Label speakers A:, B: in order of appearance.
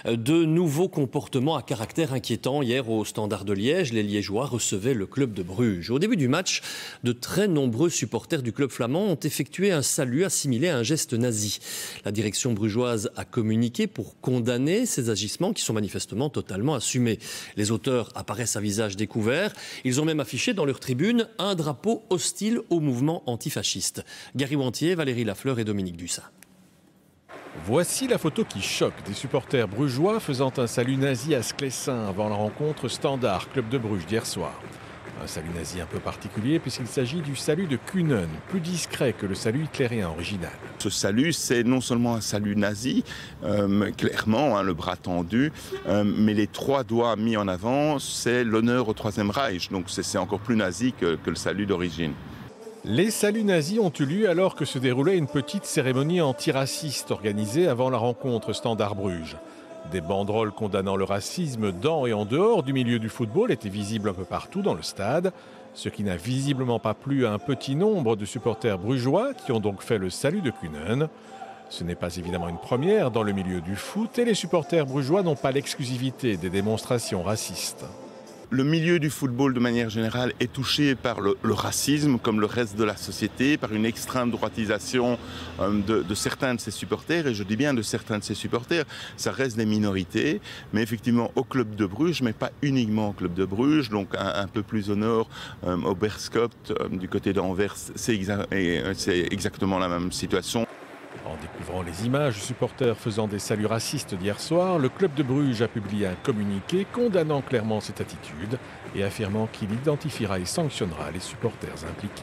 A: De nouveaux comportements à caractère inquiétant. Hier, au Standard de Liège, les Liégeois recevaient le club de Bruges. Au début du match, de très nombreux supporters du club flamand ont effectué un salut assimilé à un geste nazi. La direction brugeoise a communiqué pour condamner ces agissements qui sont manifestement totalement assumés. Les auteurs apparaissent à visage découvert. Ils ont même affiché dans leur tribune un drapeau hostile au mouvement antifasciste. Gary Wantier, Valérie Lafleur et Dominique Dussin.
B: Voici la photo qui choque des supporters brugeois faisant un salut nazi à Sclessin avant la rencontre Standard, club de Bruges d'hier soir. Un salut nazi un peu particulier puisqu'il s'agit du salut de Kühnen, plus discret que le salut hitlérien original.
C: Ce salut, c'est non seulement un salut nazi, clairement, le bras tendu, mais les trois doigts mis en avant, c'est l'honneur au Troisième Reich. Donc c'est encore plus nazi que le salut d'origine.
B: Les saluts nazis ont eu lieu alors que se déroulait une petite cérémonie antiraciste organisée avant la rencontre Standard-Bruges. Des banderoles condamnant le racisme dans et en dehors du milieu du football étaient visibles un peu partout dans le stade, ce qui n'a visiblement pas plu à un petit nombre de supporters brugeois qui ont donc fait le salut de Kühnen. Ce n'est pas évidemment une première dans le milieu du foot et les supporters brugeois n'ont pas l'exclusivité des démonstrations racistes.
C: Le milieu du football, de manière générale, est touché par le racisme, comme le reste de la société, par une extrême droitisation de certains de ses supporters, et je dis bien de certains de ses supporters. Ça reste des minorités, mais effectivement au club de Bruges, mais pas uniquement au club de Bruges, donc un peu plus au nord, au Beerschot, du côté d'Anvers, c'est exactement la même situation.
B: En découvrant les images de supporters faisant des saluts racistes d'hier soir, le club de Bruges a publié un communiqué condamnant clairement cette attitude et affirmant qu'il identifiera et sanctionnera les supporters impliqués.